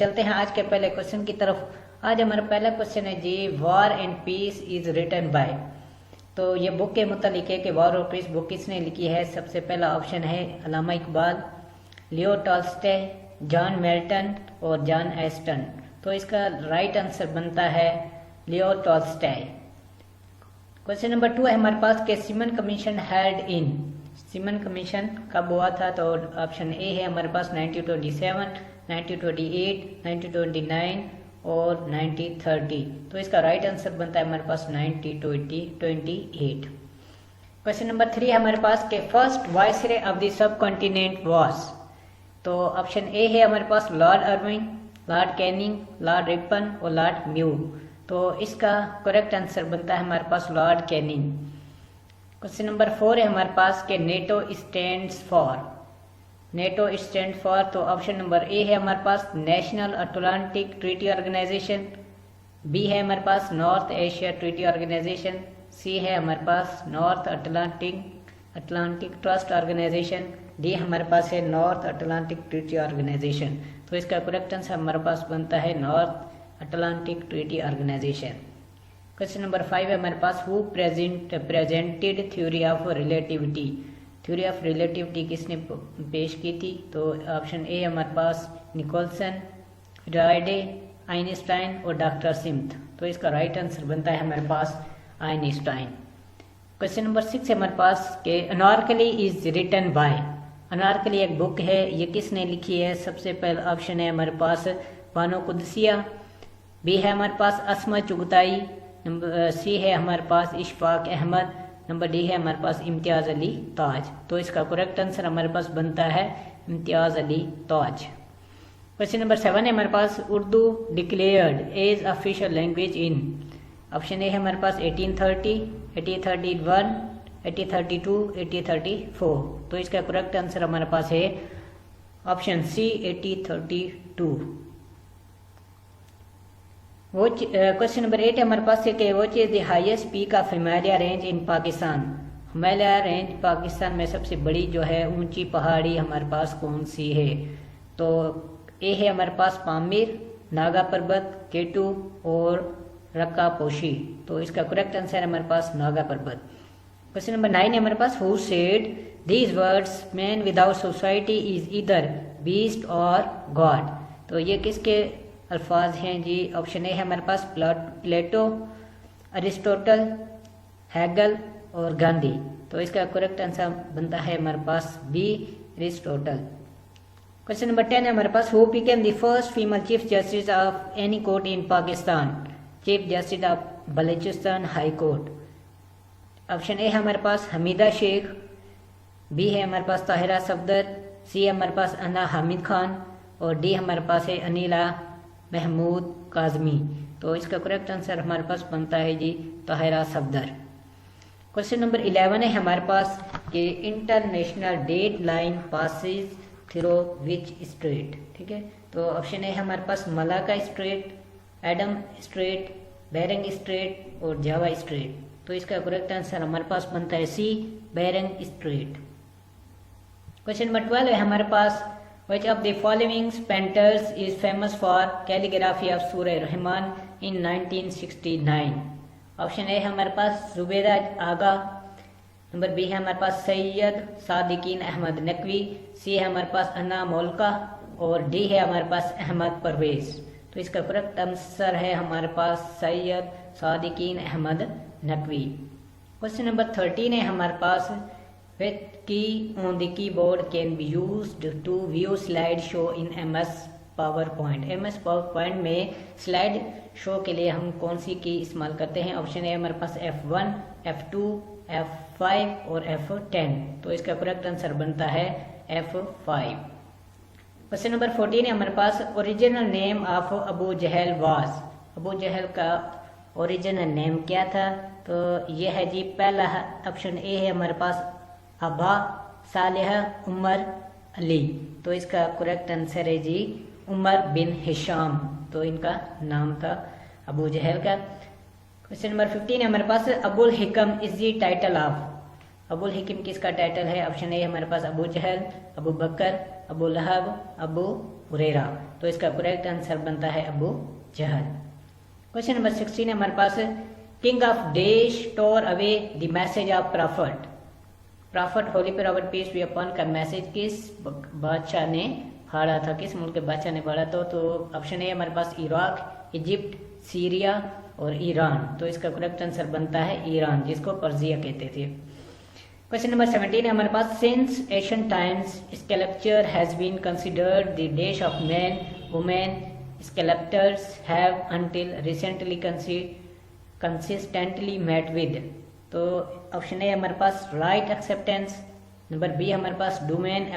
चलते हैं आज के पहले क्वेश्चन की तरफ। आज हमारा पहला क्वेश्चन है जी, war and peace is written by. तो ये बुक के मुतालिक है कि वॉर और पीस बुक किसने लिखी है। सबसे पहला ऑप्शन है Allama Iqbal, Leo Tolstoy, John Milton और जॉन एस्टन। तो इसका राइट आंसर बनता है लियो टॉल्स्टॉय। क्वेश्चन नंबर 2 है हमारे पास के semen commission held in. Semen commission कब हुआ था? तो ऑप्शन ए है हमारे पास 1927, 1928, 1929 और 1930। तो इसका राइट आंसर बनता है हमारे पास 1928। क्वेश्चन नंबर 3 है हमारे पास के first viceroy of the subcontinent was. तो ऑप्शन ए है हमारे पास Lord Irving, Lord Canning, Lord Ripon और लॉर्ड म्यू। तो इसका करेक्ट आंसर बनता है हमारे पास लॉर्ड कैनिंग। क्वेश्चन नंबर 4 है हमारे पास के NATO stands for. NATO stand for तो ऑप्शन नंबर ए है हमारे पास National Atlantic Treaty Organization, B है हमारे पास North Asia Treaty Organization, C है हमारे पास North Atlantic Trust Organization, D हमारे पास है नॉर्थ अटलांटिक ट्रीटी ऑर्गेनाइजेशन। तो इसका करेक्ट आंसर हमारे पास बनता है North Atlantic Treaty Organization. Question number 5 है हमारे पास who presented theory of relativity. Theory of relativity किसने पेश की थी? तो ऑप्शन ए हमारे पास निकोलसन, फ्राइडे, आइंस्टाइन और डॉक्टर सिम्थ। तो इसका राइट आंसर बनता है हमारे पास आइंस्टाइन। क्वेश्चन नंबर 6 है हमारे पास के Anarkali is written by. Anarkali एक बुक है, ये किसने लिखी है? सबसे पहला ऑप्शन है हमारे पास बानो कुदसिया, बी है हमारे पास अस्मा चुगताई, नंबर सी है हमारे पास इशफाक अहमद, नंबर डी है हमारे पास इम्तियाज अली ताज। तो इसका करेक्ट आंसर हमारे पास बनता है इम्तियाज अली ताज। क्वेश्चन नंबर 7 है हमारे पास Urdu declared as official language in. Option A है हमारे पास 1830, 1831, 1832, 1834। तो इसका करेक्ट आंसर हमारे पास है ऑप्शन सी 1832। क्वेश्चन नंबर 8 हमारे पास है कि which is the highest peak of Himalaya range in Pakistan. Himalaya range Pakistan में सबसे बड़ी जो है ऊंची पहाड़ी हमारे पास कौन सी है? तो ए है हमारे पास पामीर, नागा पर्वत, केटू और रक्का पोशी। तो इसका करेक्ट आंसर है हमारे पास नागा पर्वत। क्वेश्चन नंबर 9 है हमारे पास who said these words man without society is either beast or God. तो ये किसके अल्फाज हैं जी? ऑप्शन ए है हमारे पास प्लेटो, अरिस्टोटल, हैगल और गांधी। तो इसका करेक्ट आंसर बनता है हमारे पास बी अरिस्टोटल। क्वेश्चन नंबर 10 है हमारे पास who became the first female chief justice of any court in Pakistan. Chief justice of Balochistan high court. Option A है हमारे पास हमीदा शेख, बी है हमारे पास ताहिरा सफदर, सी है हमारे पास अना हामिद खान और डी हमारे पास है अनिला महमूद काजमी। तो इसका करेक्ट आंसर हमारे पास बनता है जी ताहिरा सफदर। क्वेश्चन नंबर 11 है हमारे पास कि international date line passes through which strait. ठीक है, तो ऑप्शन ए हमारे पास Malacca Strait, Adam Strait, Bering Strait और जावा स्ट्रेट। तो इसका करेक्ट आंसर हमारे पास बनता है सी बेरिंग स्ट्रेट। क्वेश्चन नंबर 12 है हमारे पास Which of the following painters is famous for calligraphy of Surah Rahman in 1969? Option A है हमारे पास जुबैदा आगा, नंबर बी है हमारे पास सैयद सादिकीन अहमद नकवी, सी है हमारे पास अन्ना मोलका और डी है हमारे पास अहमद परवेज। तो इसका करेक्ट आंसर है हमारे पास सैयद सादिकीन अहमद नकवी। क्वेश्चन नंबर 13 है हमारे पास Which key on the keyboard can be used to view slideshow in MS PowerPoint? MS PowerPoint में स्लाइड शो के लिए हम कौन सी की इस्तेमाल करते हैं? ऑप्शन है हमारे पास F1, F2, F5 और F10। तो इसका करेक्ट आंसर बनता है F5। क्वेश्चन नंबर 14 है हमारे पास original name of Abu Jahl was. Abu Jahl का ओरिजिनल नेम क्या था? तो यह है जी पहला ऑप्शन ए है हमारे पास अबा सालेह उमर अली। तो इसका करेक्ट आंसर है जी उमर बिन हिशाम। तो इनका नाम था अबू जहल का। क्वेश्चन नंबर 15 है हमारे पास Abul Hikam is the title of. Abul Hikam किसका टाइटल है? ऑप्शन ए हमारे पास अबू जहल, अबू बकर, अबू लहब, अबू हुरैरा। तो इसका करेक्ट आंसर बनता है अबू जहल। क्वेश्चन नंबर 16 है हमारे पास, king of dash tore away the message of prophet. Prophet holy prophet peace be upon का मैसेज किस बादशाह ने फाड़ा था, किस मुल्क के बादशाह ने फाड़ा था? तो ऑप्शन ए हमारे पास इराक, इजिप्ट, सीरिया और ईरान। तो इसका करेक्ट आंसर बनता है ईरान, जिसको पर्जिया कहते थे। क्वेश्चन नंबर 17 है हमारे पास, since Asian times sculpture has been considered the dash of man women sculptors have until recently consistently met with. तो ऑप्शन ए हमारे पास राइट एक्सेप्टेंस, नंबर बी हमारे पास डोमेन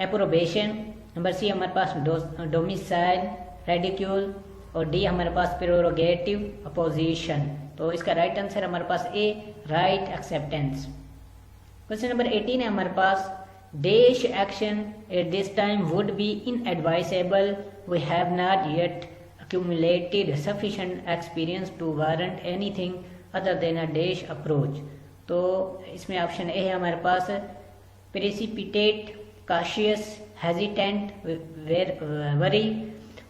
एप्रोबेशन, नंबर सी हमारे पास डोमिसाइल रेडिक्यूल और D हमारे पास प्रेरोगेटिव अपोजिशन। तो इसका राइट आंसर हमारे पास A right acceptance. Question number 18 है हमारे पास, dash action at this time would be inadvisable, we have not yet accumulated sufficient experience to warrant anything other than a dash approach। तो इसमें option A है हमारे पास प्रेसिपिटेट, काशियस, हेजिटेंट, वरी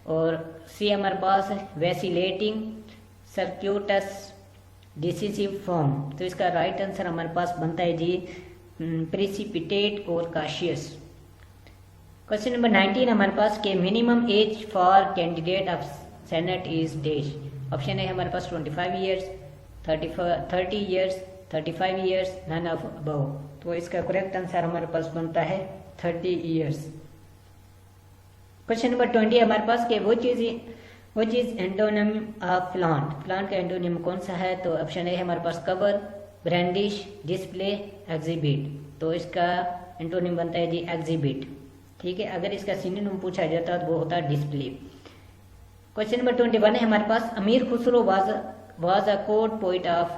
और C हमारे पास वैसिलेटिंग, सर्क्यूटस, डिसिसिव फॉर्म। तो इसका राइट आंसर हमारे पास बनता है जी प्रेसिपिटेट और काशियस। क्वेश्चन नंबर 19 हमारे पास के minimum age for candidate of senate is dash. Option A हमारे पास 25 years, 30 years, 35 years, none of above. तो इसका करेक्ट आंसर हमारे पास बनता है 30 ईयर्स। क्वेश्चन नंबर 20 हमारे पास के वो चीज एंटोनिम ऑफ प्लांट। प्लांट का एंटोनिम कौन सा है? तो ऑप्शन ए हमारे पास कवर, ब्रांडिश, डिस्प्ले, एग्जिबिट। तो इसका एंटोनिम बनता है जी एग्जिबिट। ठीक है, अगर इसका सिनोनिम पूछा जाता तो वो होता है डिस्प्ले। क्वेश्चन नंबर 21 है हमारे पास, अमीर Khusro was a court poet of.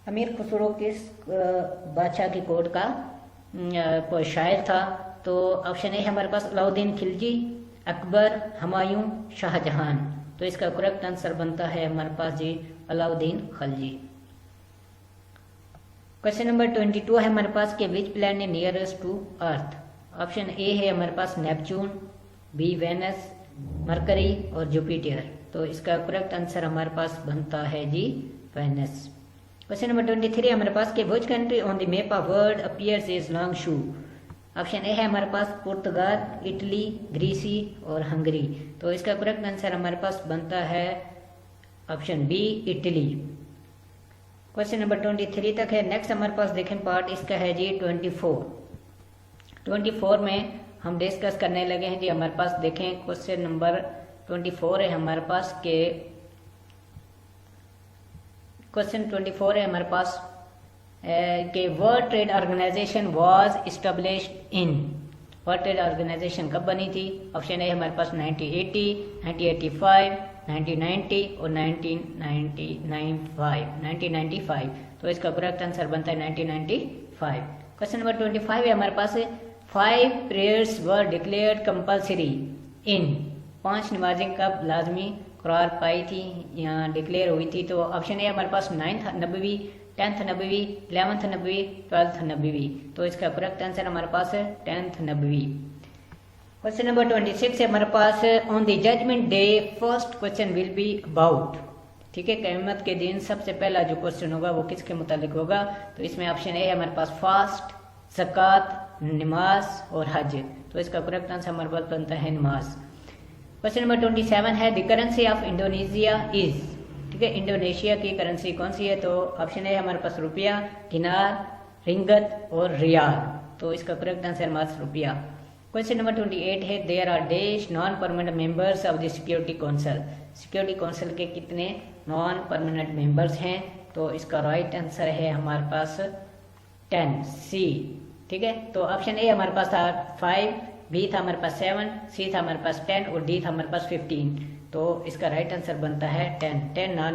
अमीर खुसरो किस बादशाह की कोर्ट का शायर था? तो ऑप्शन ए हमारे पास अलाउद्दीन खिलजी, अकबर, हुमायूं, शाहजहां। तो इसका करेक्ट आंसर बनता है हमारे पास जी अलाउद्दीन खिलजी। क्वेश्चन नंबर 22 है हमारे पास के which planet nearest to earth. Option A है हमारे पास नेपच्यून, बी वेनस, मरकरी और जुपिटर। तो इसका करेक्ट आंसर हमारे पास बनता है जी वेनस। क्वेश्चन नंबर 23 हमारे पास के which country on the map of world appears is long shoe. Option A है हमारे पास पुर्तगाल, इटली, ग्रीसी और हंगरी। तो इसका करेक्ट आंसर हमारे पास बनता है option B Italy. Question number 23 तक है। नेक्स्ट हमारे पास देखें पार्ट इसका है जी 24 में हम डिस्कस करने लगे हैं जी। हमारे पास देखें क्वेश्चन नंबर 24 है हमारे पास के क्वेश्चन 24 है हमारे पास के world trade organization was established in. World trade organization कब बनी थी? ऑप्शन ए हमारे पास 1980, 1985, 1990 और 1995। तो इसका करेक्ट आंसर बनता है 1995। क्वेश्चन नंबर 25 है हमारे पास, 5 प्रेयर्स वर डिक्लेयर्ड कंपल्सरी इन। 5 नमाजें कब लाजमी करार पाई थी या डिक्लेयर हुई थी? तो ऑप्शन ए हमारे पास 9th नबवी, 10th नबवी, 11th नबवी, 12th नबवी। तो इसका करेक्ट आंसर हमारे पास है 10th नबवी। क्वेश्चन नंबर 26 है हमारे पास, on the judgement day first question will be about. ठीक है, क़यामत के दिन सबसे पहला जो क्वेश्चन होगा वो किसके मुतालिक होगा? तो इसमें ऑप्शन ए है हमारे पास फास्ट, ज़कात, नमाज और हज। तो इसका करेक्ट आंसर हमारे पास बनता है नमाज। क्वेश्चन नंबर 27 है, the currency of Indonesia is. ठीक है, इंडोनेशिया की करेंसी कौन सी है? तो ऑप्शन ए हमारे पास रुपया, दिनार, रिंगत और रियाल। तो इसका करेक्ट आंसर हमारे पास रुपया। क्वेश्चन नंबर 28 है, there are dash non permanent members of the security council. Security council के कितने नॉन परमानेंट मेंबर्स हैं? तो इसका राइट आंसर है हमारे पास 10 सी। ठीक है, तो ऑप्शन ए हमारे पास था 5, बी था हमारे पास 7, सी था हमारे पास 10 और डी था हमारे पास 15। तो इसका राइट आंसर बनता है 10 नॉन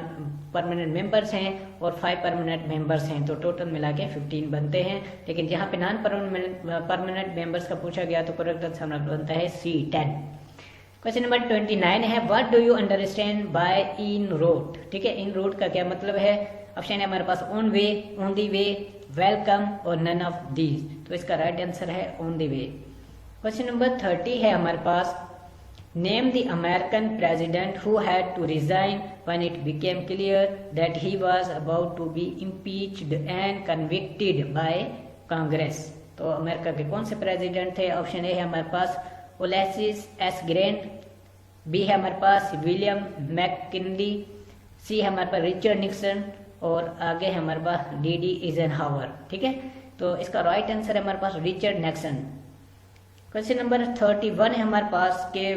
परमानेंट मेंबर्स हैं और 5 परमानेंट मेंबर्स हैं। तो टोटल मिला के 15 बनते हैं। लेकिन जहाँ पे नॉन परमानेंट मेंबर्स का पूछा गया तो करेक्ट आंसर बनता है सी 10। क्वेश्चन नंबर 29 है, what do you understand by in route. ठीक है, इन रूट का क्या मतलब है? ऑप्शन है हमारे पास on way, on the way, welcome और नन ऑफ दीज। तो इसका राइट आंसर है on the way. Question number 30 है हमारे पास, name the American president who had to resign when it became clear that he was about to be impeached and convicted by Congress. तो America के कौन से president थे? Option A है हमारे पास उलिसिस एस ग्रांट, बी है हमारे पास William मैककिनली, सी है हमारे पास रिचर्ड निक्सन और आगे है हमारे पास डी एइजनहावर। ठीक है, तो इसका राइट आंसर है हमारे पास रिचर्ड निक्सन। क्वेश्चन नंबर 31 है हमारे पास के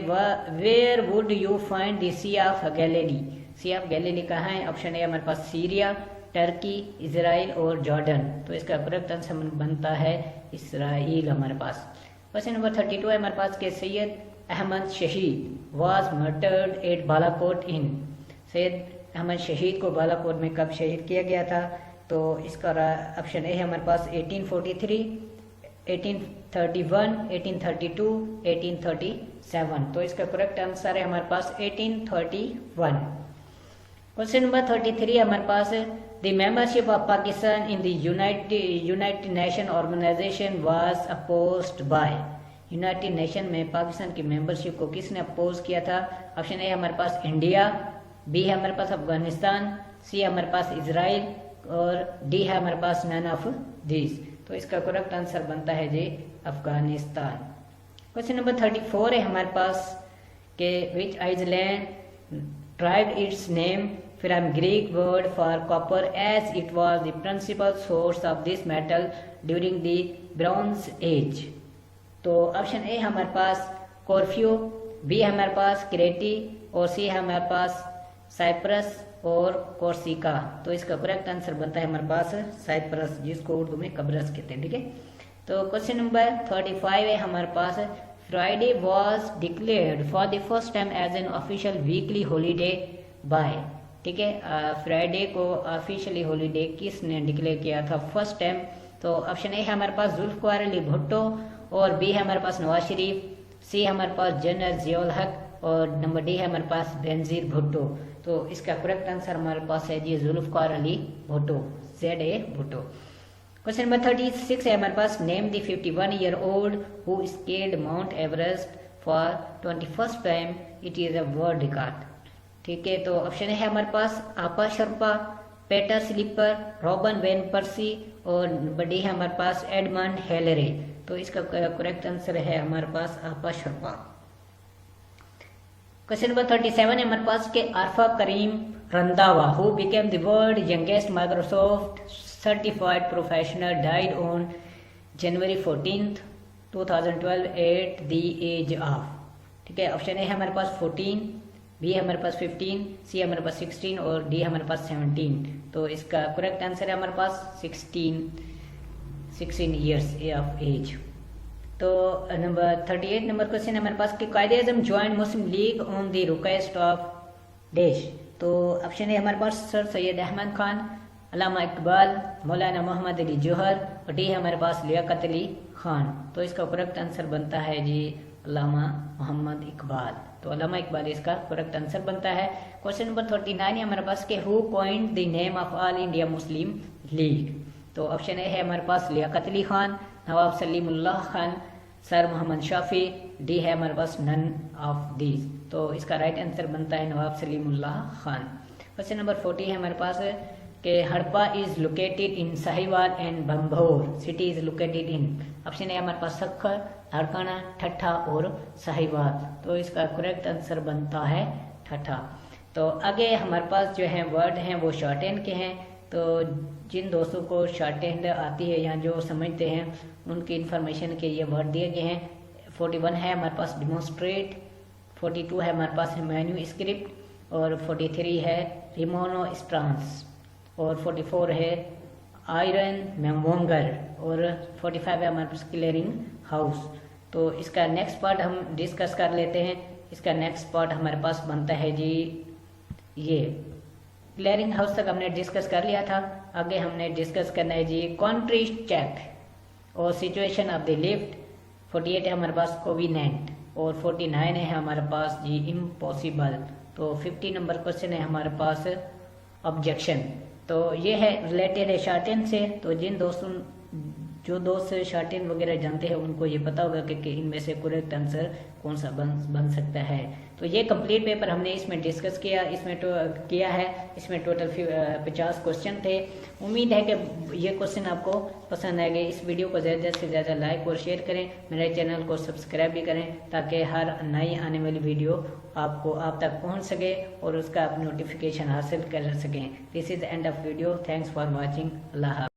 where would you find the sea of Galilee. Sea of Galilee कहाँ है? ऑप्शन ए हमारे पास सीरिया, टर्की, इजराइल और जॉर्डन। तो इसका करेक्ट आंसर बनता है इसराइल हमारे पास। क्वेश्चन नंबर 32 है हमारे पास के सैयद अहमद शहीद वाज मर्डर्ड एट बालाकोट इन। सैयद अहमद शहीद को बालाकोट में कब शहीद किया गया था? तो इसका ऑप्शन ए है हमारे पास 1843, 1831, 1832, 1837। तो इसका करेक्ट आंसर है हमारे पास 1831। क्वेश्चन नंबर 33 हमारे पास, the membership of Pakistan in the United Nation Organisation was opposed by. United Nation में पाकिस्तान की मेंबरशिप को किसने अपोज किया था? ऑप्शन ए हमारे पास इंडिया, बी है हमारे पास अफगानिस्तान, सी हमारे पास इजराइल और डी है हमारे पास नन ऑफ दिस। तो इसका करेक्ट आंसर बनता है जी अफगानिस्तान। क्वेश्चन नंबर 34 है हमारे पास के which island tribe its name from Greek word for copper as it was the principal source of this metal during the Bronze Age. तो ऑप्शन ए हमारे पास कॉर्फ्यू, बी हमारे पास क्रेटी और सी हमारे पास साइप्रस और कोर्सिका। तो इसका करेक्ट आंसर बनता है हमारे पास साइप्रस, जिसको उर्दू में कब्रस कहते हैं। ठीक है, तो क्वेश्चन नंबर 35 है हमारे पास, Friday was declared for the first time as an official weekly holiday by. ठीक है, फ्राइडे को ऑफिशियली हॉलीडे किसने डिक्लेयर किया था फर्स्ट टाइम? तो ऑप्शन ए है हमारे पास जुल्फिकार अली भुट्टो और बी है हमारे पास नवाज शरीफ, सी हमारे पास जनरल जियाउल हक और नंबर डी है हमारे पास बेनजीर भुट्टो। तो इसका करेक्ट आंसर हमारे पास है जी Zulfikar Ali Bhutto, ZA Bhutto. Question number 36 है हमारे पास, name the 51 year old who scaled Mount Everest for 21st time, it is a world record. ठीक है, तो ऑप्शन है हमारे पास Apa Sherpa, Peter Sleeper, Robben van Persie और नंबर डी है हमारे पास एडमंड हेलरे। तो इसका करेक्ट आंसर है हमारे पास आपा शर्पा। क्वेश्चन नंबर 37 है हमारे पास के Arfa Karim Randhawa who became the world youngest Microsoft certified professional died on January 14th 2012 at the age of. ठीक है, ऑप्शन ए है हमारे पास 14, बी है हमारे पास 15, सी हमारे पास 16 और डी हमारे पास 17। तो इसका करेक्ट आंसर है हमारे पास 16 ईयर्स ऑफ एज। तो नंबर 38 नंबर क्वेश्चन है हमारे पास कि Quaid-e-Azam join Muslim League on the request of dash. तो ऑप्शन है हमारे पास सर सैयद अहमद खान, अल्लामा इकबाल, मौलाना मोहम्मद अली जौहर और डी है हमारे पास लियाकत अली खान। तो इसका करेक्ट आंसर बनता है जी अल्लामा मोहम्मद इकबाल। तो अल्लामा इकबाल इसका करेक्ट आंसर बनता है। क्वेश्चन नंबर 39 है हमारे पास के who coined the name of all India Muslim league. तो ऑप्शन ए है हमारे पास लियाकत अली खान, नवाब सलीमुल्लाह खान, सर मोहम्मद शाफी, डी है हमारे पास नन ऑफ दीज। तो इसका राइट आंसर बनता है नवाब सलीमुल्लाह खान। क्वेश्चन नंबर 40 है हमारे पास कि Harappa is located in Sahiwal and Bambhore city is located in. Option है हमारे पास सक्खर, लाड़काना, ठट्ठा और साहिवाल। तो इसका करेक्ट आंसर बनता है ठट्ठा। तो आगे हमारे पास जो है वर्ड हैं वो शॉर्ट हैंड के हैं। तो जिन दोस्तों को शॉर्ट हैंड आती है या जो समझते हैं उनकी इन्फॉर्मेशन के ये वर्ड दिए गए हैं। 41 है हमारे पास डिमोन्स्ट्रेट, 42 है हमारे पास मैन्यू स्क्रिप्ट और 43 है रिमोनोस्ट्रांस और 44 है आयरन मेमोंगर और 45 है हमारे पास क्लियरिंग हाउस। तो इसका नेक्स्ट पार्ट हम डिस्कस कर लेते हैं। इसका नेक्स्ट पार्ट हमारे पास बनता है जी ये क्लियरिंग हाउस तक हमने डिस्कस कर लिया था। आगे हमने डिस्कस करना है जी कंट्री चेक और सिचुएशन ऑफ द लिफ्ट। 48 है हमारे पास कोविनेंट और 49 है हमारे पास जी इम्पॉसिबल। तो 50 नंबर क्वेश्चन है हमारे पास ऑब्जेक्शन। तो ये है रिलेटेड है शॉर्ट हैंड से। तो जिन दोस्तों जो दोस्त शॉर्टेन वगैरह जानते हैं उनको ये पता होगा कि इनमें से करेक्ट आंसर कौन सा बन सकता है। तो ये कंप्लीट पेपर हमने इसमें डिस्कस किया, किया है। इसमें टोटल 50 क्वेश्चन थे। उम्मीद है कि ये क्वेश्चन आपको पसंद आएंगे। इस वीडियो को ज़्यादा से ज़्यादा लाइक और शेयर करें, मेरे चैनल को सब्सक्राइब भी करें ताकि हर नई आने वाली वीडियो आप तक पहुंच सके और उसका आप नोटिफिकेशन हासिल कर सकें। This is the end of video. Thanks for watching. अल्लाह हाफ़िज़।